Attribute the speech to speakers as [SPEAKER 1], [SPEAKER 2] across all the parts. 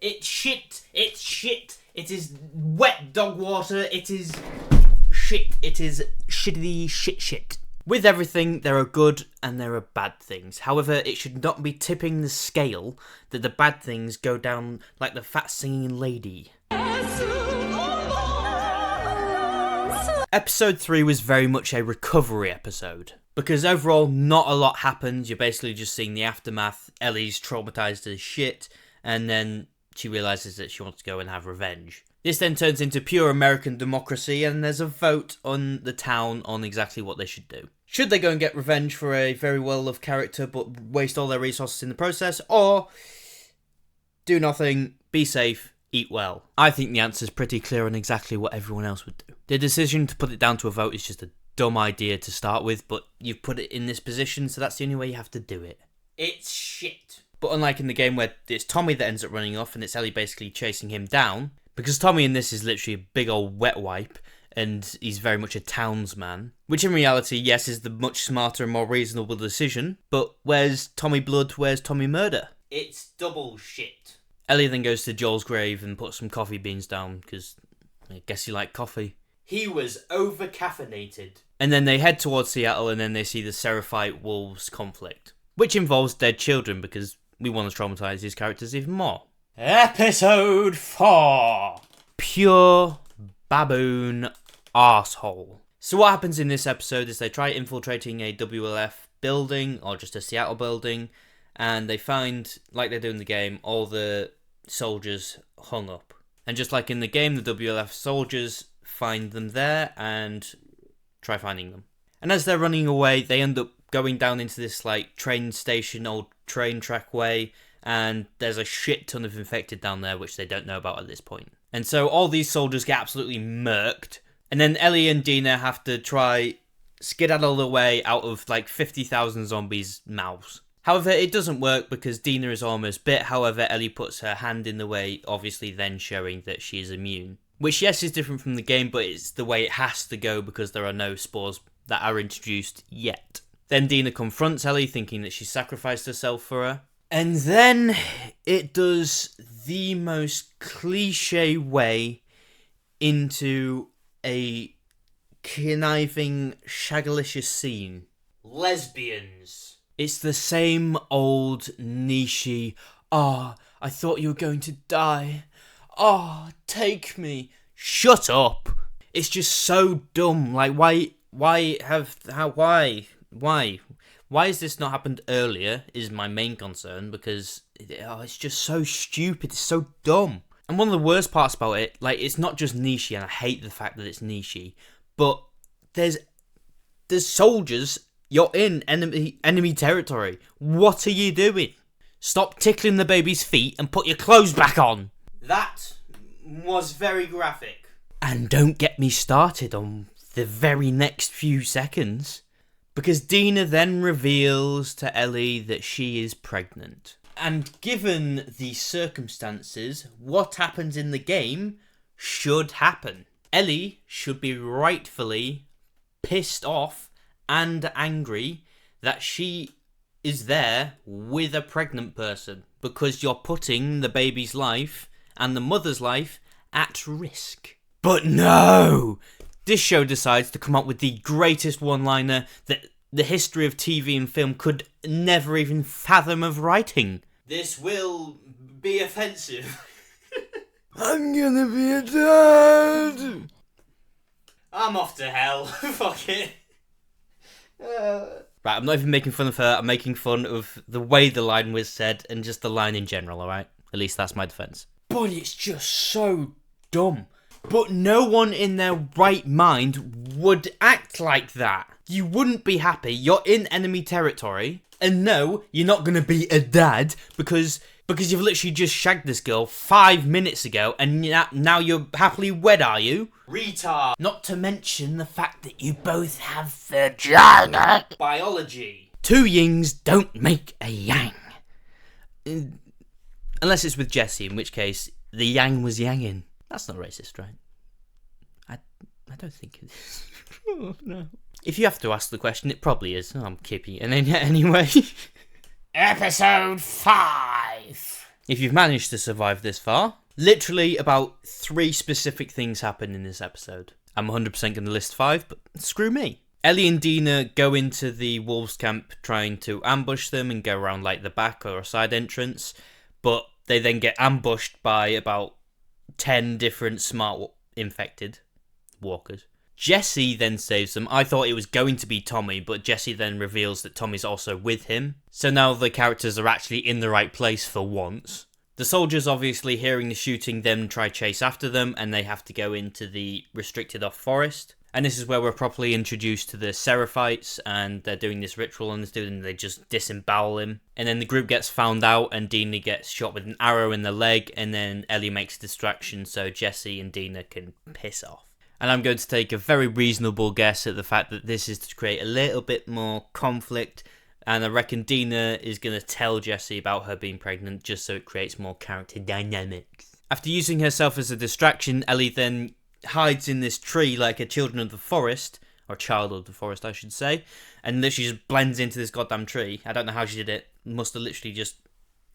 [SPEAKER 1] It's shit. It's shit. It is wet dog water. It is shit. It is shitty shit. With everything, there are good and there are bad things. However, it should not be tipping the scale that the bad things go down like the fat singing lady. Episode 3 was very much a recovery episode. Because overall, not a lot happens. You're basically just seeing the aftermath. Ellie's traumatised as shit. And then she realises that she wants to go and have revenge. This then turns into pure American democracy. And there's a vote on the town on exactly what they should do. Should they go and get revenge for a very well-loved character but waste all their resources in the process? Or do nothing, be safe, eat well? I think the answer's pretty clear on exactly what everyone else would do. The decision to put it down to a vote is just a dumb idea to start with, but you've put it in this position, so that's the only way you have to do it. It's shit. But unlike in the game where it's Tommy that ends up running off and it's Ellie basically chasing him down, because Tommy in this is literally a big old wet wipe, and he's very much a townsman, which in reality, yes, is the much smarter and more reasonable decision, but where's Tommy Blood, where's Tommy Murder? It's double shit. Ellie then goes to Joel's grave and puts some coffee beans down, because I guess you like coffee. He was over-caffeinated. And then they head towards Seattle and then they see the Seraphite Wolves conflict, which involves dead children because we want to traumatise these characters even more. Episode 4. Pure baboon arsehole. So what happens in this episode is they try infiltrating a WLF building, or just a Seattle building, and they find, like they do in the game, all the soldiers hung up. And just like in the game, the WLF soldiers find them there and try finding them. And as they're running away, they end up going down into this like train station, old train track way, and there's a shit ton of infected down there which they don't know about at this point. And so all these soldiers get absolutely murked, and then Ellie and Dina have to try skedaddle the way out of like 50,000 zombies' mouths. However, it doesn't work because Dina is almost bit. However, Ellie puts her hand in the way, obviously then showing that she is immune. Which, yes, is different from the game, but it's the way it has to go because there are no spores that are introduced yet. Then Dina confronts Ellie, thinking that she sacrificed herself for her. And then it does the most cliche way into a conniving, shagalicious scene. Lesbians. It's the same old niche-y, I thought you were going to die. Take me. Shut up. It's just so dumb. Like, why has this not happened earlier is my main concern, because it's just so stupid. It's so dumb. And one of the worst parts about it, like, it's not just niche, and I hate the fact that it's niche, but there's soldiers. You're in enemy territory. What are you doing? Stop tickling the baby's feet and put your clothes back on. That was very graphic. And don't get me started on the very next few seconds, because Dina then reveals to Ellie that she is pregnant. And given the circumstances, what happens in the game should happen. Ellie should be rightfully pissed off and angry that she is there with a pregnant person, because you're putting the baby's life and the mother's life at risk. But no! This show decides to come up with the greatest one-liner that the history of TV and film could never even fathom of writing. This will be offensive. I'm gonna be a dad! I'm off to hell. Fuck it. Right, I'm not even making fun of her, I'm making fun of the way the line was said and just the line in general, alright? At least that's my defence. But it's just so dumb. But no one in their right mind would act like that. You wouldn't be happy, you're in enemy territory, and no, you're not going to be a dad because you've literally just shagged this girl 5 minutes ago and now you're happily wed, are you? Retard. Not to mention the fact that you both have vagina. Biology. Two yings don't make a yang. Unless it's with Jessie, in which case the yang was yanging. That's not racist, right? I don't think it is. Oh, no. If you have to ask the question, it probably is. Oh, I'm keeping it. And then anyway. Episode 5. if you've managed to survive this far. Literally about 3 specific things happen in this episode. I'm 100% going to list 5, but screw me. Ellie and Dina go into the wolves camp trying to ambush them and go around like the back or a side entrance, but they then get ambushed by about 10 different smart infected walkers. Jesse then saves them. I thought it was going to be Tommy, but Jesse then reveals that Tommy's also with him. So now the characters are actually in the right place for once. The soldiers, obviously hearing the shooting, then try chase after them, and they have to go into the restricted off forest. And this is where we're properly introduced to the Seraphites, and they're doing this ritual on this dude, and they just disembowel him. And then the group gets found out, and Dina gets shot with an arrow in the leg, and then Ellie makes a distraction so Jesse and Dina can piss off. And I'm going to take a very reasonable guess at the fact that this is to create a little bit more conflict, and I reckon Dina is going to tell Jesse about her being pregnant just so it creates more character dynamics. After using herself as a distraction, Ellie then hides in this tree like a children of the forest, or child of the forest I should say, and literally just blends into this goddamn tree. I don't know how she did it. Must have literally just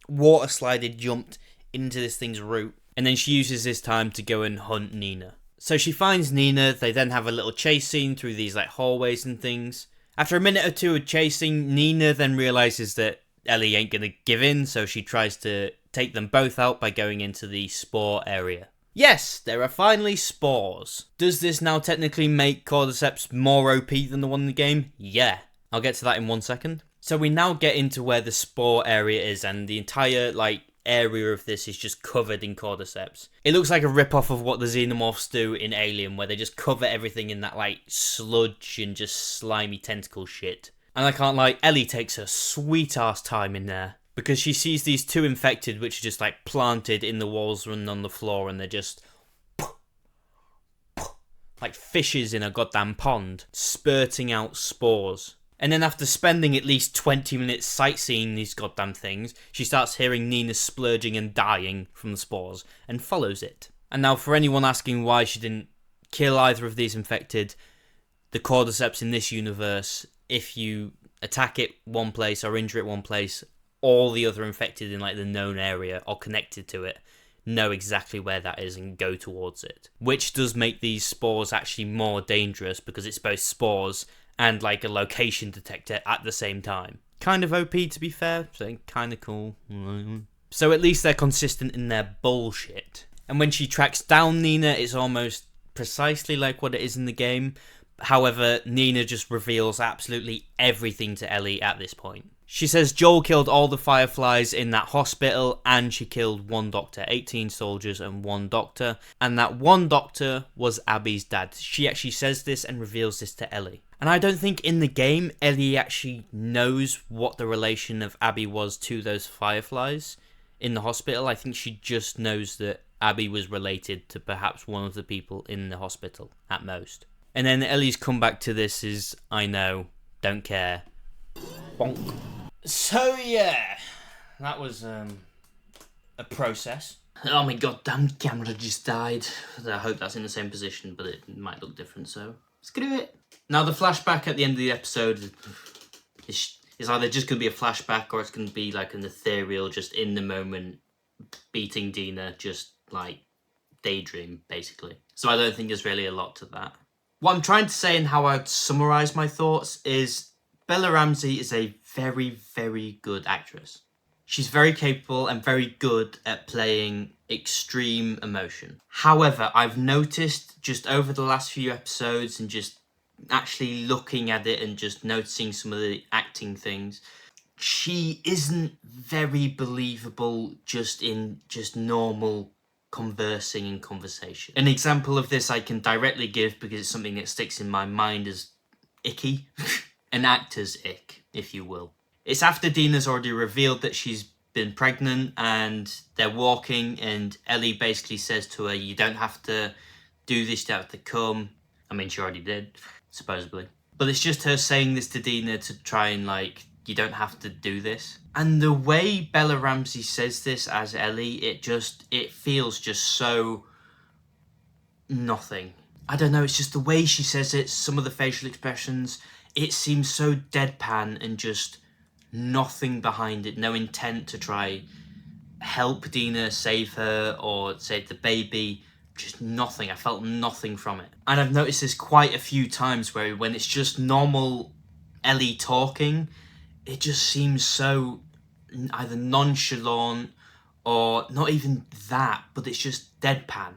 [SPEAKER 1] water slided, jumped into this thing's root, and then she uses this time to go and hunt Nina. So she finds Nina. They then have a little chase scene through these like hallways and things. After a minute or two of chasing, Nina then realizes that Ellie ain't gonna give in, so she tries to take them both out by going into the spore area. Yes, there are finally spores. Does this now technically make Cordyceps more OP than the one in the game? Yeah. I'll get to that in 1 second. So we now get into where the spore area is, and the entire area of this is just covered in Cordyceps. It looks like a rip-off of what the Xenomorphs do in Alien, where they just cover everything in that sludge and just slimy tentacle shit. And I can't lie, Ellie takes her sweet-ass time in there, because she sees these 2 infected which are just planted in the walls and on the floor, and they're just like fishes in a goddamn pond, spurting out spores. And then after spending at least 20 minutes sightseeing these goddamn things, she starts hearing Nina splurging and dying from the spores, and follows it. And now for anyone asking why she didn't kill either of these infected, the Cordyceps in this universe, if you attack it one place or injure it one place, all the other infected in the known area or connected to it know exactly where that is and go towards it. Which does make these spores actually more dangerous, because it's both spores and a location detector at the same time. Kind of OP to be fair, so kind of cool. So at least they're consistent in their bullshit. And when she tracks down Nina, it's almost precisely like what it is in the game. However, Nina just reveals absolutely everything to Ellie at this point. She says Joel killed all the Fireflies in that hospital, and she killed 1 doctor, 18 soldiers and 1 doctor, and that 1 doctor was Abby's dad. She actually says this and reveals this to Ellie. And I don't think in the game Ellie actually knows what the relation of Abby was to those Fireflies in the hospital. I think she just knows that Abby was related to perhaps one of the people in the hospital, at most. And then Ellie's comeback to this is, I know, don't care. Bonk. So yeah, that was a process. Oh my goddamn camera just died. I hope that's in the same position, but it might look different, so screw it. Now the flashback at the end of the episode is either just going to be a flashback, or it's going to be an ethereal, just in the moment, beating Dina, just daydream, basically. So I don't think there's really a lot to that. What I'm trying to say and how I'd summarise my thoughts is Bella Ramsey is a very, very good actress. She's very capable and very good at playing extreme emotion. However, I've noticed just over the last few episodes and just actually looking at it and just noticing some of the acting things, she isn't very believable just in normal conversing and conversation. An example of this I can directly give, because it's something that sticks in my mind as icky. An actor's ick, if you will. It's after Dina's already revealed that she's been pregnant, and they're walking, and Ellie basically says to her, you don't have to do this, you don't have to come. I mean, she already did, supposedly. But it's just her saying this to Dina to try and you don't have to do this. And the way Bella Ramsey says this as Ellie, it feels just so nothing. I don't know, it's just the way she says it, some of the facial expressions, it seems so deadpan and just nothing behind it, no intent to try help Dina, save her, or save the baby. Just nothing. I felt nothing from it. And I've noticed this quite a few times where when it's just normal Ellie talking, it just seems so either nonchalant or not even that, but it's just deadpan.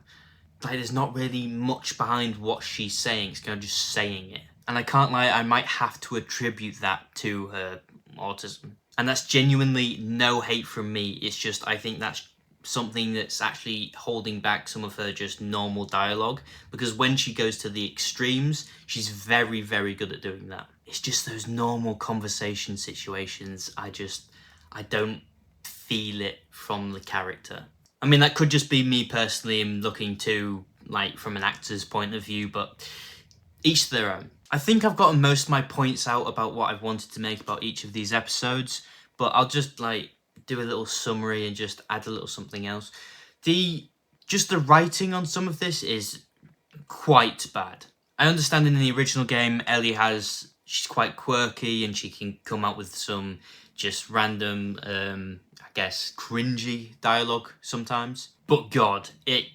[SPEAKER 1] Like, there's not really much behind what she's saying. It's kind of just saying it. And I can't lie, I might have to attribute that to her autism. And that's genuinely no hate from me. It's just, I think that's something that's actually holding back some of her just normal dialogue. Because when she goes to the extremes, she's very, very good at doing that. It's just those normal conversation situations, I don't feel it from the character. I mean, that could just be me personally and looking to, like, from an actor's point of view, but each to their own. I think I've gotten most of my points out about what I've wanted to make about each of these episodes, but I'll just, like, do a little summary and just add a little something else. Just the writing on some of this is quite bad. I understand in the original game, she's quite quirky and she can come out with some just random, I guess, cringy dialogue sometimes. But God, it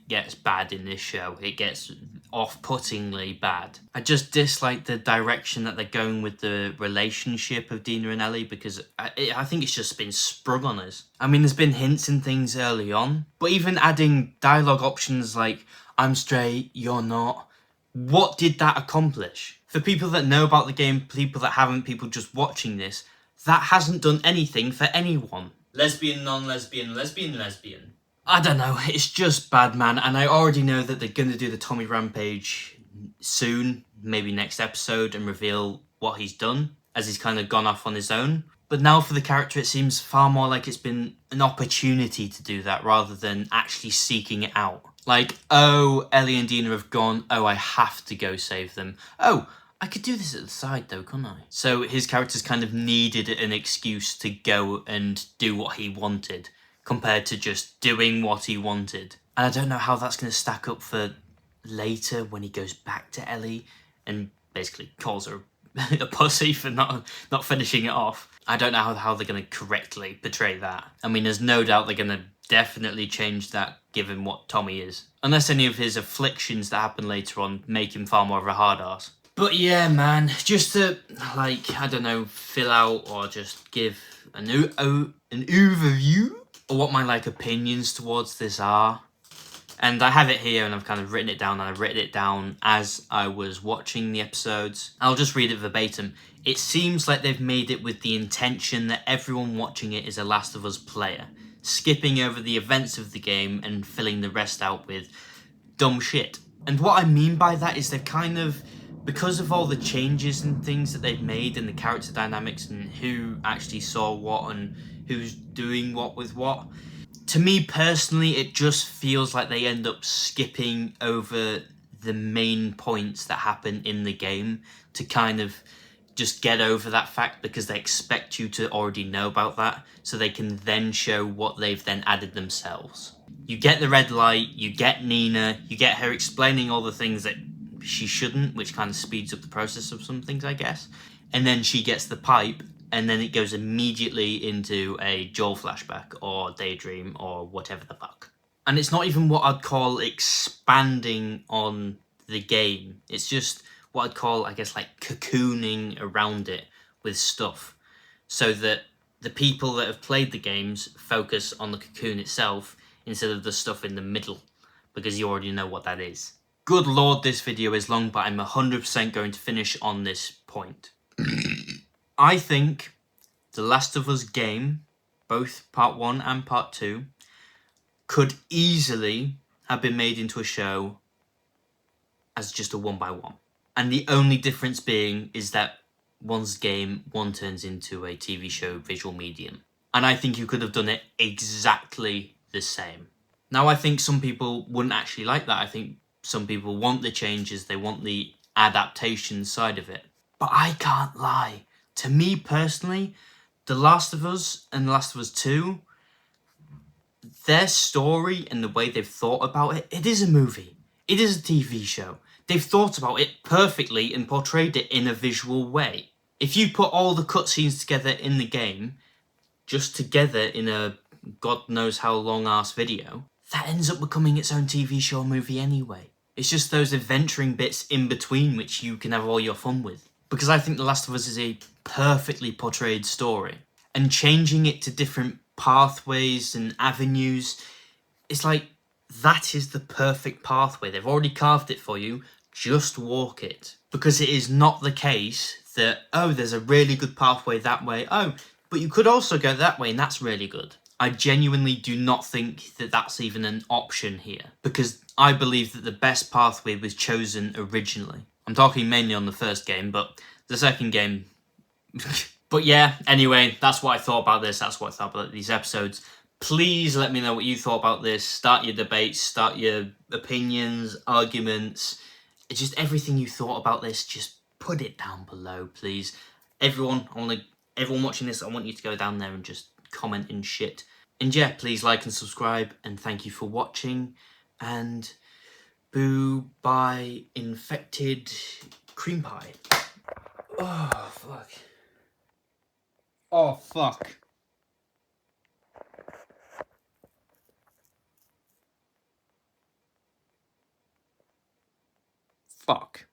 [SPEAKER 1] gets bad in this show. It gets off-puttingly bad. I just dislike the direction that they're going with the relationship of Dina and Ellie, because I think it's just been sprung on us. I mean, there's been hints and things early on, but even adding dialogue options like, I'm straight, you're not, what did that accomplish? For people that know about the game, people that haven't, people just watching this, that hasn't done anything for anyone. Lesbian, non-lesbian, lesbian, lesbian. I don't know, it's just bad, man, and I already know that they're going to do the Tommy Rampage soon, maybe next episode, and reveal what he's done, as he's kind of gone off on his own. But now for the character, it seems far more like it's been an opportunity to do that, rather than actually seeking it out. Like, oh, Ellie and Dina have gone, oh, I have to go save them. Oh, I could do this at the side though, couldn't I? So his character's kind of needed an excuse to go and do what he wanted, compared to just doing what he wanted. And I don't know how that's going to stack up for later when he goes back to Ellie and basically calls her a pussy for not finishing it off. I don't know how they're going to correctly portray that. I mean, there's no doubt they're going to definitely change that given what Tommy is. Unless any of his afflictions that happen later on make him far more of a hard ass. But yeah, man, just to, like, I don't know, fill out or just give an overview of what my, like, opinions towards this are. And I have it here and I've kind of written it down, and I've written it down as I was watching the episodes. I'll just read it verbatim. It seems like they've made it with the intention that everyone watching it is a Last of Us player, skipping over the events of the game and filling the rest out with dumb shit. And what I mean by that is they've kind of, because of all the changes and things that they've made and the character dynamics and who actually saw what and who's doing what with what, to me personally, it just feels like they end up skipping over the main points that happen in the game to kind of just get over that fact, because they expect you to already know about that, so they can then show what they've then added themselves. You get the red light, you get Nina, you get her explaining all the things that she shouldn't, which kind of speeds up the process of some things, I guess. And then she gets the pipe, and then it goes immediately into a Joel flashback or daydream or whatever the fuck. And it's not even what I'd call expanding on the game. It's just what I'd call, I guess, like cocooning around it with stuff, so that the people that have played the games focus on the cocoon itself instead of the stuff in the middle, because you already know what that is. Good lord, this video is long, but I'm 100% going to finish on this point. I think The Last of Us game, both part 1 and part 2, could easily have been made into a show as just a 1x1. And the only difference being is that one's game, one turns into a TV show visual medium. And I think you could have done it exactly the same. Now, I think some people wouldn't actually like that. I think some people want the changes, they want the adaptation side of it. But I can't lie. To me personally, The Last of Us and The Last of Us 2, their story and the way they've thought about it, it is a movie. It is a TV show. They've thought about it perfectly and portrayed it in a visual way. If you put all the cutscenes together in the game, just together in a God knows how long-ass video, that ends up becoming its own TV show or movie anyway. It's just those adventuring bits in between which you can have all your fun with. Because I think The Last of Us is a perfectly portrayed story. And changing it to different pathways and avenues, it's like, that is the perfect pathway. They've already carved it for you. Just walk it. Because it is not the case that, oh, there's a really good pathway that way. Oh, but you could also go that way and that's really good. I genuinely do not think that that's even an option here. Because I believe that the best pathway was chosen originally. I'm talking mainly on the first game, but the second game... But yeah, anyway, that's what I thought about this. That's what I thought about these episodes. Please let me know what you thought about this. Start your debates, start your opinions, arguments. It's just everything you thought about this, just put it down below, please. Everyone watching this, I want you to go down there and just comment and shit. And yeah, please like and subscribe, and thank you for watching. And boo bye infected cream pie. Oh, fuck. Oh, fuck. Fuck.